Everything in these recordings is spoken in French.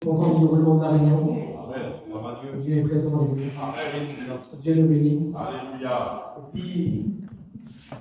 Entendez le roulement de la réunion. Amen. Dieu est présent dans les lieux. Amen. Dieu nous bénit. Alléluia. Et puis,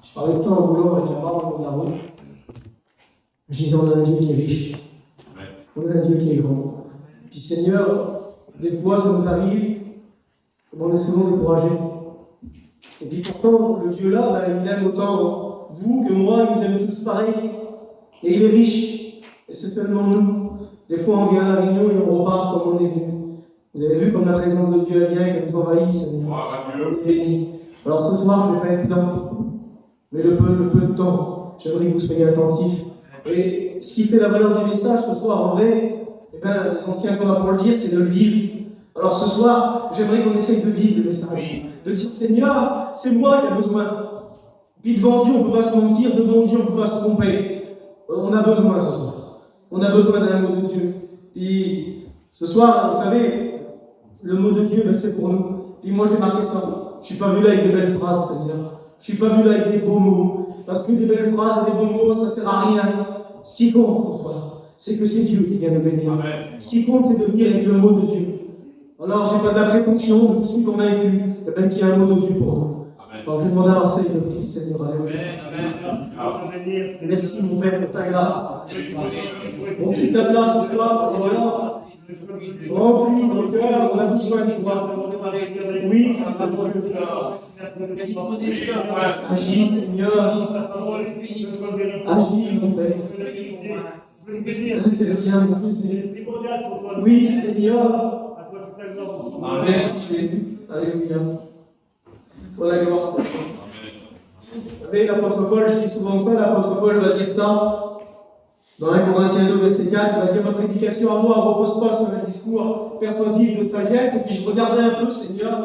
je parlais de temps au boulot avec la barre de la route. Je disais, on a un Dieu qui est riche. Amen. On a un Dieu qui est grand. Puis Seigneur, des fois ça nous arrive, on est souvent découragé. Et puis pourtant, le Dieu là, il aime autant vous que moi, il nous aime tous pareil. Et il est riche. Et c'est seulement nous. Des fois, on vient à la réunion et on repart comme on est venu. Vous avez vu comme la présence de Dieu vient et qu'elle nous envahit, Seigneur. Gloire à Dieu. On est bénis. Alors ce soir, je ne vais pas être dedans. Mais le peu de temps, j'aimerais que vous soyez attentifs. Et ce qui fait la valeur du message ce soir, en vrai, eh ben, les anciens sont là pour le dire, c'est de le vivre. Alors ce soir, j'aimerais qu'on essaye de vivre le message. De dire, Seigneur, c'est moi qui ai besoin. Puis devant Dieu, on ne peut pas se mentir, devant Dieu, on ne peut pas se tromper. On a besoin ce soir. On a besoin d'un mot de Dieu. Et ce soir, vous savez, le mot de Dieu, ben, c'est pour nous. Et moi, j'ai marqué ça. Je ne suis pas venu là avec des belles phrases, Seigneur. Je ne suis pas venu là avec des beaux mots. Parce que des belles phrases et des beaux mots, ça ne sert à rien. Ce qui compte ce soir, c'est que c'est Dieu qui vient nous bénir. Amen. Ce qui compte, c'est de venir avec le mot de Dieu. Alors, je n'ai pas de la prétention de tout ce qu'on a vécu. Eh bien, qu'il y a un mot de Dieu pour nous. Amen. Alors, je vais demander à Marseille de prier, Seigneur. Alléluia. Amen. Merci, mon Père, pour ta grâce. On quitte ta place ce soir, et voilà. Remplis nos cœurs, on a besoin de toi. Oui, agis, Seigneur. Agis, mon Père. Interviens, mon Jésus. Oui, Seigneur. Merci, Jésus. Alléluia. Voilà, gloire, Seigneur. Vous savez, l'apôtre Paul, je dis souvent ça, l'apôtre Paul va dire ça. Dans 1 Corinthiens 2, verset 4, il va dire ma prédication à moi repose pas sur un discours persuasif de sagesse. Et puis je regardais un peu, Seigneur.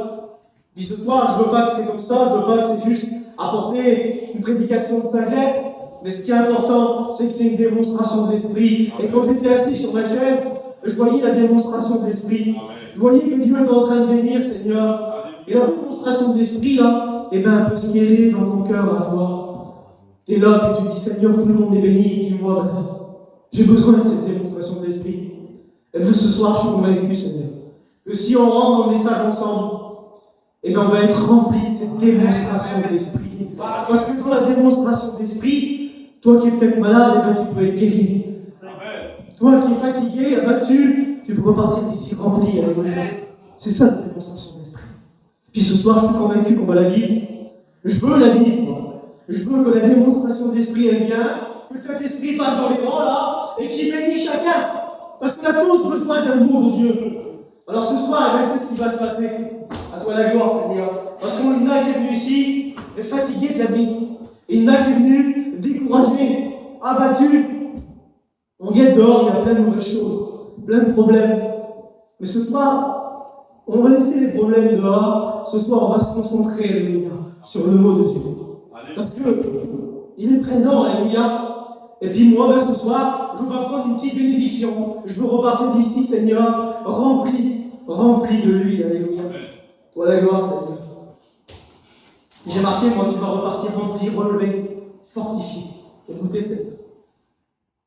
Puis ce soir, je ne veux pas que c'est comme ça, je ne veux pas que c'est juste apporter une prédication de sagesse. Mais ce qui est important, c'est que c'est une démonstration d'esprit. Et quand j'étais assis sur ma chaise, je voyais la démonstration de l'esprit. Je voyais que Dieu était en train de bénir, Seigneur. Et la démonstration de l'esprit, là, eh bien, un peu ce qui est dans ton cœur à toi. Tu es là, et tu dis, Seigneur, tout le monde est béni, et puis moi, ben, j'ai besoin de cette démonstration de l'esprit. Et bien, ce soir, je suis convaincu, Seigneur, que si on rentre dans le message ensemble, eh bien, on va être rempli de cette démonstration de l'esprit. Parce que dans la démonstration de l'esprit, toi qui es peut-être malade, eh bien, tu peux être guéri. Toi qui es fatigué, abattu, tu peux repartir d'ici rempli. Alléluia. C'est ça la démonstration de l'esprit. Puis ce soir, je suis convaincu qu'on va la vivre. Je veux la vivre, moi. Je veux que la démonstration d'esprit, elle vienne, que cet esprit passe dans les rangs, là, et qu'il bénisse chacun. Parce qu'on a tous besoin d'un mot de Dieu. Alors ce soir, c'est ce qui va se passer. À toi la gloire, Seigneur. Parce qu'on y en a qui est venu ici, fatigué de la vie. Et il y en a qui est venu découragé, abattu. On guette dehors, il y a plein de mauvaises choses, plein de problèmes. Mais ce soir, on va laisser les problèmes dehors. Ce soir, on va se concentrer, alléluia, sur le mot de Dieu. Parce qu'il est présent, alléluia. Et puis moi, ben, ce soir, je vais prendre une petite bénédiction. Je veux repartir d'ici, Seigneur, rempli de lui, alléluia. Voilà, gloire, Seigneur. J'ai marqué, moi, tu vas repartir rempli, relevé, fortifié. Écoutez, Seigneur.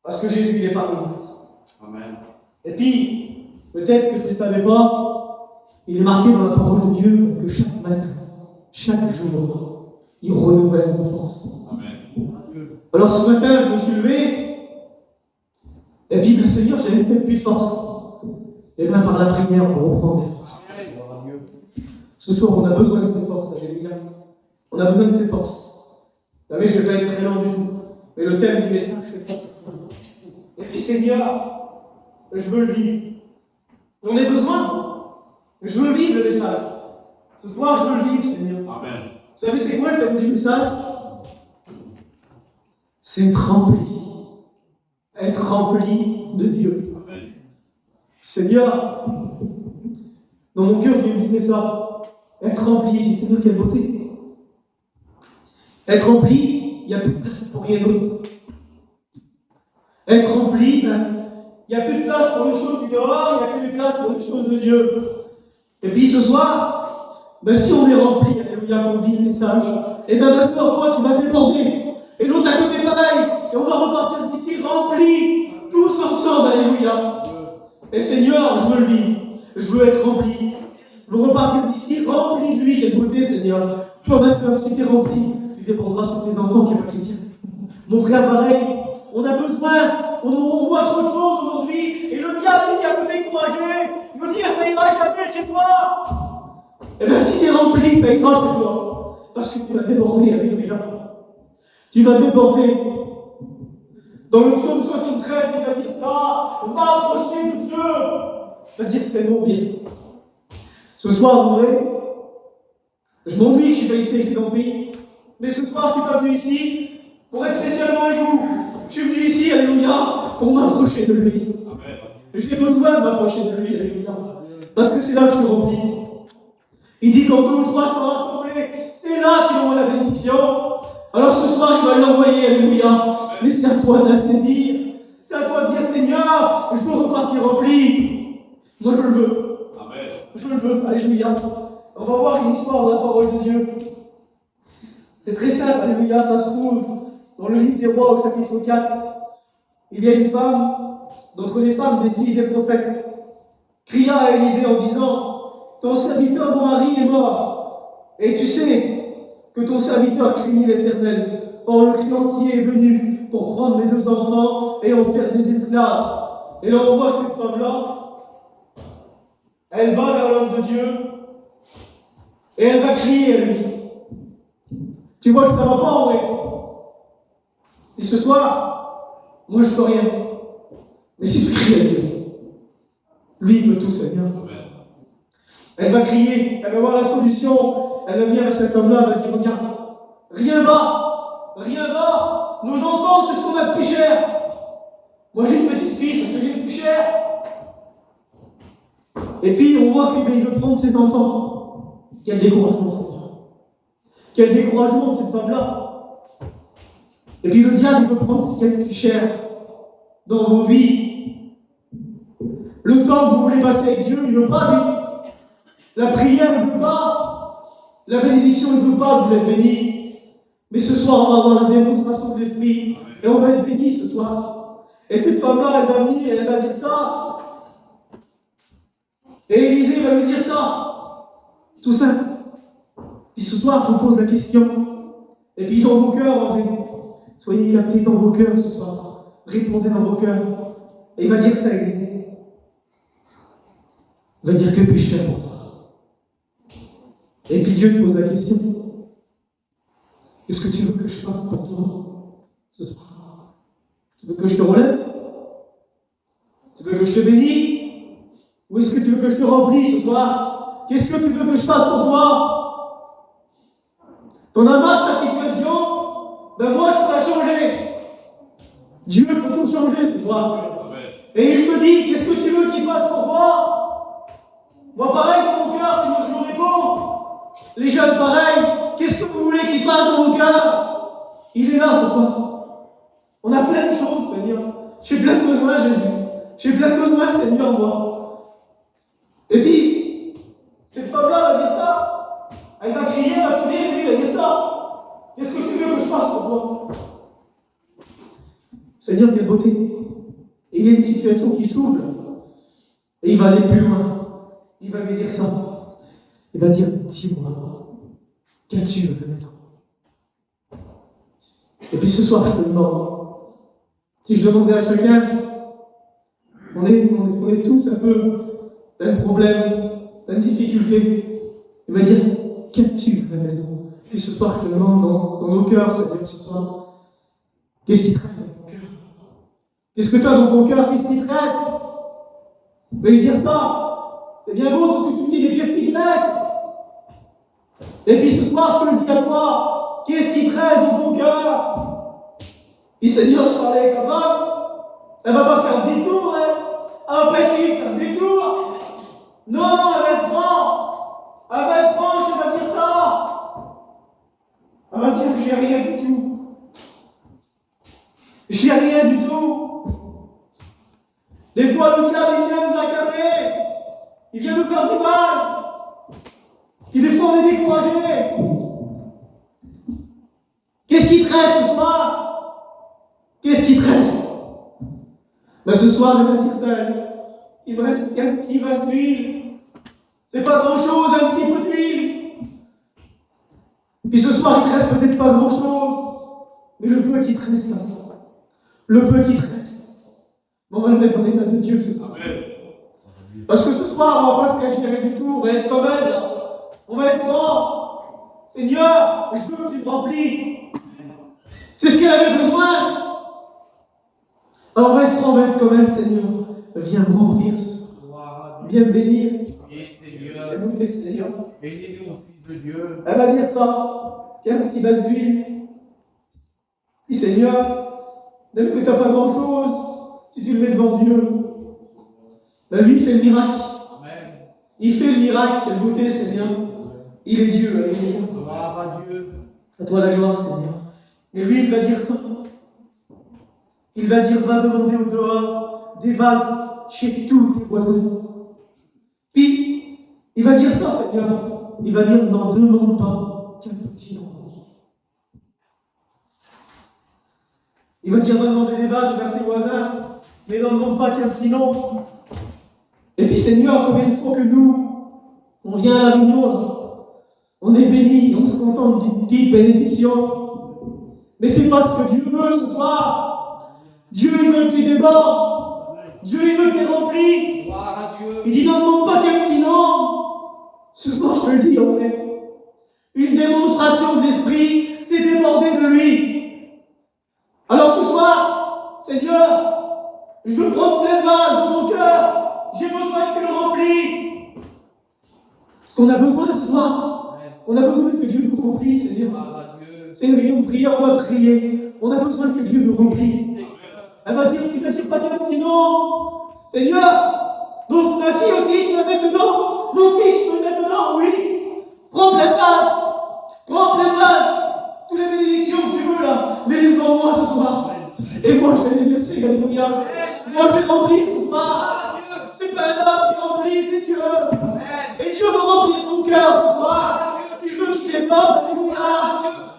Parce que Jésus, il est parmi nous. Amen. Et puis, peut-être que tu ne savais pas, il est marqué dans la parole de Dieu que chaque matin, chaque jour, il renouvelle nos forces. Amen. Alors ce matin, je me suis levé, et puis, ben, Seigneur, j'avais peut-être plus de force. Et bien, par la prière, on reprend des forces. Ce soir, on a besoin de ces forces, alléluia. On a besoin de ces forces. Vous savez, je vais pas être très long du tout. Mais le thème du message, c'est ça. Et puis, Seigneur, je veux le vivre. On a besoin. Je veux vivre le message. Ce soir, je veux le vivre, Seigneur. Amen. Vous savez, c'est quoi le thème du message? C'est être rempli. Être rempli de Dieu. Amen. Seigneur, dans mon cœur, Dieu me disait ça. Être rempli, j'ai dit, Seigneur, quelle beauté. Être rempli, il n'y a plus de place pour rien d'autre. Être rempli, ben, il n'y a plus de place pour les choses du dehors, il n'y a plus de place pour les choses de Dieu. Et puis ce soir, ben, si on est rempli, alléluia, qu'on vit le message, et bien le soir, toi, tu vas déborder. Et l'autre à côté pareil, et on va repartir d'ici remplis, tous ensemble, alléluia. Et Seigneur, je veux le vivre. Je veux être rempli. Je veux repartir d'ici, rempli de lui. Quelle beauté, Seigneur. Toi, ma soeur, si tu es rempli, tu dépendras sur tes enfants qui sont chrétiens. Mon frère, pareil, on a besoin, on voit trop de choses aujourd'hui, et le diable, il vient nous décourager, nous dire, ça ira jamais chez toi. Et bien, si tu es rempli, ça ira chez toi. Parce que tu vas déborder, alléluia. Tu vas déborder. Dans le psaume 73, il va dire ça, m'approcher de Dieu. Il va dire, c'est mon bien. Ce soir, vous voyez, je m'ennuie que je suis pas ici avec les amplis, mais ce soir, je ne suis pas venu ici pour être spécialement avec vous. Je suis venu ici, alléluia, pour m'approcher de lui. J'ai besoin de m'approcher de lui, alléluia. Parce que c'est là que je suis rempli. Il dit quand 2 ou 3 sont rassemblés, c'est là qu'ils auront la bénédiction. Alors ce soir, il va l'envoyer, alléluia. Mais c'est à toi de la saisir. C'est à toi de dire, Seigneur, je veux repartir rempli. Moi, je le veux. Amen. Je le veux, alléluia. On va voir une histoire de la parole de Dieu. C'est très simple, alléluia, ça se trouve dans le livre des rois au chapitre 4. Il y a une femme, d'entre les femmes des filles des prophètes, cria à Élisée en disant, ton serviteur, mon mari, est mort. Et tu sais que ton serviteur craignait l'Éternel. Or, le créancier est venu pour prendre mes 2 enfants et en faire des esclaves. Et là, on voit que cette femme-là, elle va vers l'homme de Dieu et elle va crier à lui. Tu vois que ça ne va pas en vrai. Et ce soir, moi je ne peux rien. Mais si tu cries à Dieu, lui il peut tout, Seigneur. Elle va crier, elle va voir la solution. Elle va venir avec cet homme-là, elle va dire, regarde, rien va, nos enfants c'est ce qu'on a de plus cher. Moi j'ai une petite fille, c'est ce que j'ai de plus cher. Et puis on voit qu'il veut prendre ses enfants. Quel découragement, Seigneur. Quel découragement de cette femme-là. Et puis le diable veut prendre ce qu'il y a de plus cher dans vos vies. Le temps que vous voulez passer avec Dieu, il ne veut pas, lui. La prière, il ne veut pas. La bénédiction, il ne veut pas que vous êtes bénis. Mais ce soir, on va avoir la démonstration de l'Esprit. Et on va être bénis ce soir. Et cette femme-là, elle va venir et elle va dire ça. Et Élisée va lui dire ça. Tout simple. Puis ce soir, je vous pose la question. Et puis dans vos cœurs, en fait, soyez captés dans vos cœurs ce soir. Répondez dans vos cœurs. Et il va dire ça, Élisée. Il va dire, que puis-je faire pour toi? Et puis Dieu lui pose la question. Qu'est-ce que tu veux que je fasse pour toi ce soir? Tu veux que je te relève? Tu veux que je te bénisse? Ou est-ce que tu veux que je te remplisse ce soir? Qu'est-ce que tu veux que je fasse pour toi? T'en as marre de ta situation? Ben moi je peux la changer. Dieu peut tout changer ce soir. Et il me dit, qu'est-ce que tu veux qu'il fasse pour toi? Moi pareil dans mon cœur, si je vous réponds. Les jeunes pareil, qu'est-ce que vous voulez qu'il fasse dans mon cœur? Il est là ce soir. On a plein de choses, Seigneur. J'ai plein de besoins, Jésus. J'ai plein de besoins, Seigneur, moi. Et puis, cette femme-là va dire ça. Elle va crier, elle va crier, et lui va dire ça. Qu'est-ce que tu veux que je fasse pour toi? Seigneur, quelle beauté. Et il y a une situation qui s'ouvre. Et il va aller plus loin. Il va lui dire ça. Il va dire, dis-moi, qu'as-tu à la maison? Et puis ce soir, je te demande, si je demandais à chacun, on est tous un peu un problème, une difficulté. Il va dire, qu'as-tu à la maison? Puis ce soir, je te demande dans nos cœurs, Seigneur, ce soir, qu'est-ce qui te reste dans ton cœur? Qu'est-ce que tu as dans ton cœur? Qu'est-ce qui te reste? Il va lui dire ça. C'est bien beau tout ce que tu me dis, mais qu'est-ce qui te reste? Et puis ce soir, je te le dis à toi, qu'est-ce qui te reste dans ton cœur? Puis Seigneur, je parlais avec la femme, elle va pas faire un détour, hein? Elle va pas essayer de faire un détour. Non, elle va être franche. Elle va être franche, elle va dire ça. Elle va dire que j'ai rien du tout. J'ai rien du tout. Des fois, le diable, il vient nous accabler. Il vient nous faire du mal. Et des fois, on est découragé. Qu'est-ce qui te reste ce soir? Qu'est-ce qui te reste? Ben, ce soir, elle va dire ça. Il me reste qu'un petit vase d'huile. C'est pas grand-chose, un petit peu d'huile. Et ce soir, il ne te reste peut-être pas grand-chose. Mais le peu qui te reste, là, le peu qui te reste, on va le mettre dans les mains de Dieu ce soir. Parce que ce soir, on ne va pas se cacher rien du tout, on va être comme elle. On va être franc. Seigneur, je veux que tu me remplis. C'est ce qu'elle avait besoin. Alors on va être franc, on va être comme elle, Seigneur. Viens me remplir ce soir. Viens me bénir. Oui, Seigneur. Viens goûter, Seigneur. Bénis-nous, Fils de Dieu. Elle va dire ça. Tiens, un petit vase d'huile. Dis, Seigneur, même que tu n'as pas grand-chose, si tu le mets devant Dieu, ben lui, il fait le miracle. Amen. Il fait le miracle. Quelle beauté, Seigneur. Il est Dieu. Alléluia. Gloire à Dieu. À toi la gloire, Seigneur. Et lui, il va dire ça. Il va dire, va demander au dehors des vases chez tous tes voisins. Puis, il va dire ça, Seigneur. Il va dire, n'en demande pas qu'un petit nom. Il va dire, va demander des vases vers tes voisins, mais n'en demande pas qu'un petit nom. Et puis, Seigneur, combien de fois que nous, on vient à la réunion, là, on est béni, on se contente d'une petite bénédiction. Mais c'est pas ce que Dieu veut ce soir. Dieu, il veut que tu débordes. Dieu, il veut que tu es rempli. Gloire à Dieu. Il dit, n'en demande pas qu'un petit nom. Ce soir, je te le dis, en fait. Une démonstration de l'esprit, c'est déborder de lui. Alors ce soir, Seigneur, je veux prendre plein de vases dans mon cœur. J'ai besoin que tu le remplis. Ce qu'on a besoin ce soir, on a besoin que Dieu nous remplisse, Seigneur. C'est une réunion de prière, on va prier. On a besoin que Dieu nous remplisse. Elle va dire, il va dire pas qu'un petit nom. Seigneur, donc ma fille aussi, je peux la mettre dedans. Mon fils, je peux le mettre dedans, oui. Prends plein de vases. Prends plein de vases. Toutes les bénédictions que tu veux là, mets-les devant moi ce soir. Et moi, je vais les verser, alléluia. Moi, je vais remplir ce soir. C'est pas un homme qui remplit, c'est Dieu. Et Dieu va remplir ton cœur ce soir. Je veux qu'il déborde, alléluia.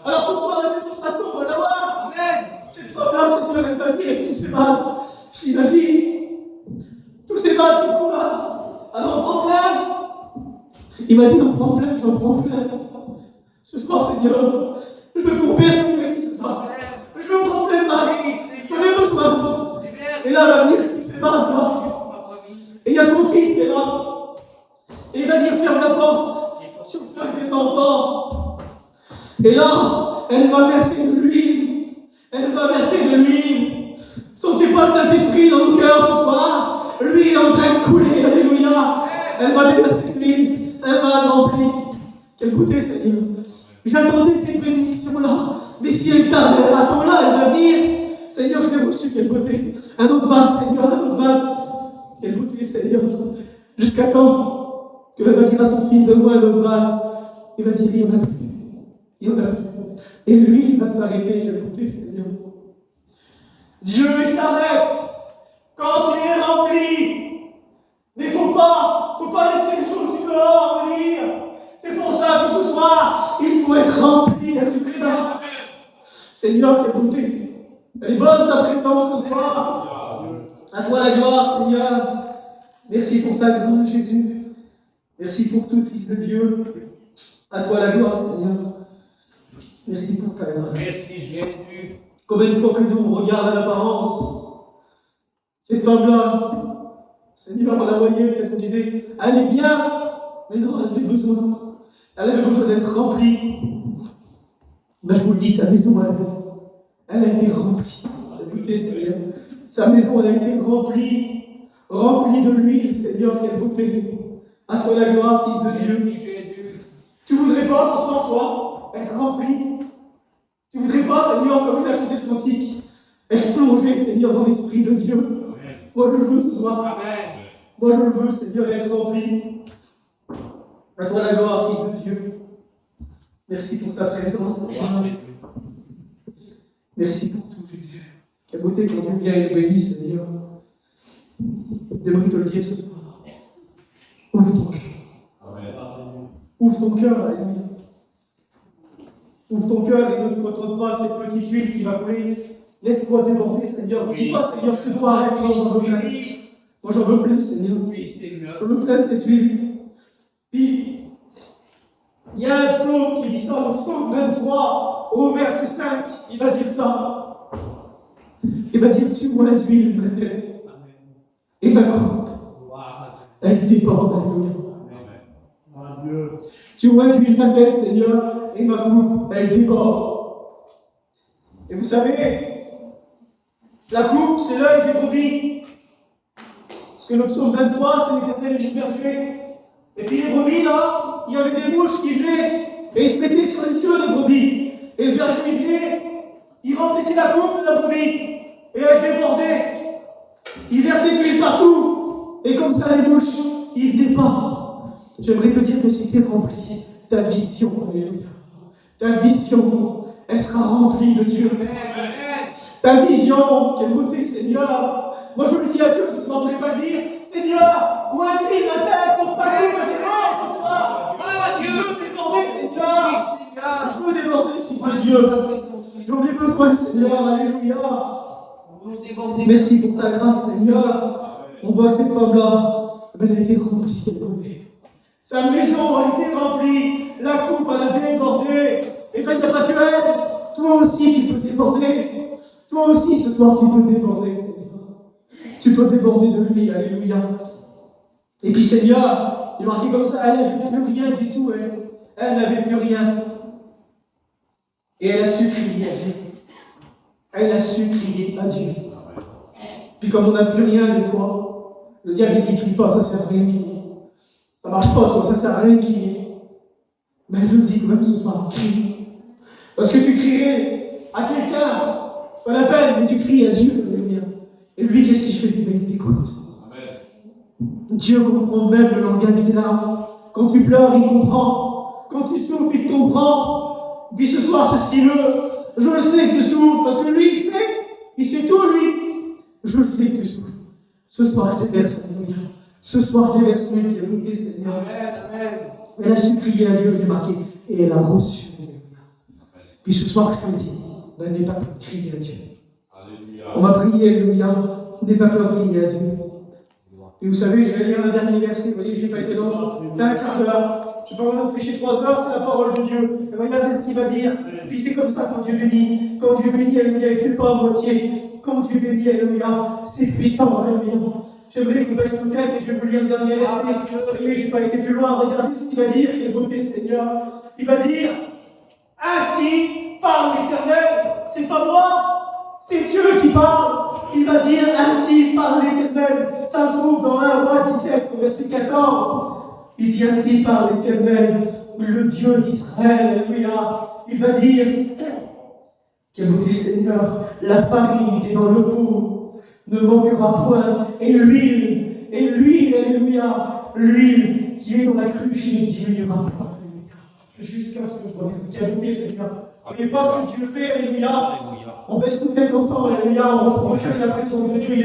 Alors ce soir, la démonstration, on va l'avoir. Cette femme-là, c'est Dieu, elle va dire tous ces vases. J'imagine. Tous ces vases qui sont là. Alors, prends plein. Il m'a dit, on prend plein, j'en prends plein. Ce soir, Seigneur, je veux couper ce que tu ce soir. Je veux prendre plein de vases. Je veux besoin. Et là, elle va venir tous ces vases-là. Et il y a son fils qui est là. Et il va dire, ferme la porte sur toi et tes enfants. Et là, elle va verser de l'huile. Elle va verser de l'huile. Sentez pas le Saint-Esprit dans nos cœurs ce soir. L'huile est en train de couler. Alléluia. Elle va déverser de l'huile. Elle va remplir. Quelle beauté, Seigneur. J'attendais cette bénédiction-là. Mais si elle tarde, attends-là, elle va venir. Seigneur, je t'ai reçu. Quelle beauté. Un autre vase, Seigneur, un autre vase. Quelle beauté, Seigneur. Jusqu'à quand tu vas dire à son fils, donne-moi un autre vase. Il va dire, il n'y en a plus. Il y en a plus. Et lui, il va s'arrêter. Quelle beauté, Seigneur. Dieu, il s'arrête quand tu es rempli. Mais il ne faut pas laisser les choses du dehors venir. C'est pour ça que ce soir, il faut être rempli. Alléluia. Seigneur, quelle beauté. Elle est bonne ta présence ce soir. À toi la gloire, Seigneur. Merci pour ta grâce, Jésus. Merci pour tout, Fils de Dieu. À toi la gloire, Seigneur. Merci pour ta grâce. Merci, Jésus. Combien de fois que nous on regarde à l'apparence, cette femme-là, Seigneur, on la voyait, peut-être qu'on disait, elle est bien, mais non, elle avait besoin. Elle avait besoin d'être remplie. Ben, je vous le dis, sa maison, elle a été remplie. Écoutez, Seigneur, sa maison, elle a été remplie de l'huile, Seigneur, quelle beauté. À toi la gloire, Fils de Dieu. Merci, Jésus. Tu voudrais pas, ce soir, toi, être rempli? Tu voudrais pas, Seigneur, comme il a chanté le cantique, être plongé, Seigneur, dans l'Esprit de Dieu? Amen. Moi, je le veux ce soir. Amen. Moi, je le veux, Seigneur, être rempli. À toi la gloire, Fils de Dieu. Merci pour ta présence. Merci pour tout, Jésus. Quelle beauté quand tu viens et bénis, Seigneur. J'aimerais te le dire ce soir. Ouvre ton cœur. Amen. Ouvre ton cœur, alléluia. Ouvre ton cœur et ne contrôle pas cette petite huile qui va couler. Laisse-moi déborder, Seigneur. Dis pas, Seigneur, c'est toi, arrête dans le domaine. Moi, j'en veux plein, Seigneur. Oui, Seigneur. J'en veux plein de cette huile. Puis, il y a un psaume qui dit ça, le psaume 23, au verset 5, il va dire ça. Il va dire, tu vois d'huile ma tête, et ma coupe, elle déborde, alléluia. Dieu. Tu vois d'huile ma tête, Seigneur, et ma coupe, elle déborde. Et vous savez, la coupe, c'est l'œil des brebis. Parce que le psaume 23, c'est l'Éternel du berger. Et puis les brebis, là, il y avait des mouches qui venaient, et ils se mettaient sur les yeux des brebis. Et le berger, il venait, il remplissait la coupe de la brebis, et elle débordait. Il versait de l'huile partout, et comme ça, les mouches, ils venaient pas. J'aimerais te dire que si tu es rempli, ta vision, alléluia, ta vision, elle sera remplie de Dieu. Ta vision, quelle beauté, Seigneur. Moi, je le dis à Dieu, ce soir, je ne voulais pas le dire. Seigneur, où est-il ma tête pour pas que ma tête ce soir? Je veux déborder, Seigneur. Je veux déborder, si c'est Dieu. J'en ai besoin, Seigneur. Alléluia. Merci pour ta grâce, Seigneur. On voit cette femme-là, elle a été remplie de beauté. Sa maison a été remplie, la coupe elle a débordé. Et quand il n'y a pas que elle, toi aussi tu peux déborder. Toi aussi ce soir tu peux déborder, Seigneur. Tu peux déborder de lui, alléluia. Et puis Seigneur, il est marqué comme ça, elle n'avait plus rien du tout, elle n'avait plus rien. Et elle a su crier à Dieu. Elle a su crier à Dieu. Puis comme on n'a plus rien des fois, le diable il ne crie pas, ça sert à rien de crier. Ça marche pas, toi, ça sert à rien de crier. Mais je te dis que même ce soir, crie. Parce que tu crierais à quelqu'un, pas la peine, mais tu cries à Dieu, alléluia. Et lui, qu'est-ce qu'il fait? Il t'écoute. Dieu comprend même le langage des larmes. Quand tu pleures, il comprend. Quand tu souffres, il te comprend. Puis ce soir, c'est ce qu'il veut. Je le sais que tu souffres, parce que lui, il sait tout, lui. Je le sais que tu souffres. Ce soir, je te verse, alléluia. Ce soir, je te verse une vérité, Seigneur. Elle a su prier à Dieu, j'ai marqué, et elle a reçu, alléluia. Puis ce soir, je te dis, n'aie pas peur de crier à Dieu. On va prier, alléluia. N'aie pas peur de crier à Dieu. Et vous savez, je vais lire un dernier verset. Vous voyez, je n'ai pas été long. C'est un quart d'heure. Je ne peux pas prêcher 3 heures, c'est la parole de Dieu. Et regardez ce qu'il va dire. Puis c'est comme ça quand Dieu bénit. Quand Dieu bénit, alléluia, il ne fait pas à moitié. Quand Dieu bénit, alléluia, c'est puissant, alléluia. J'aimerais que vous baissez vos têtes et je vais vous lire le dernier verset. Vous voyez, je n'ai pas été plus loin. Regardez ce qu'il va dire. Quelle beauté, Seigneur. Il va dire, ainsi parle l'Éternel. C'est pas moi. C'est Dieu qui parle. Il va dire ainsi par l'Éternel. Ça se trouve dans 1 Roi 17, verset 14. Il dit ainsi par l'Éternel, le Dieu d'Israël. Alléluia. Il va dire, quelle beauté Seigneur, la farine qui est dans le pot ne manquera point. Et l'huile, alléluia, l'huile qui est dans la cruche ne diminuera pas. Jusqu'à ce que je vois. Quelle beauté Seigneur. Et pas ce que Dieu fait, alléluia. On baisse tout tête ensemble, alléluia, on recherche la présence de Dieu.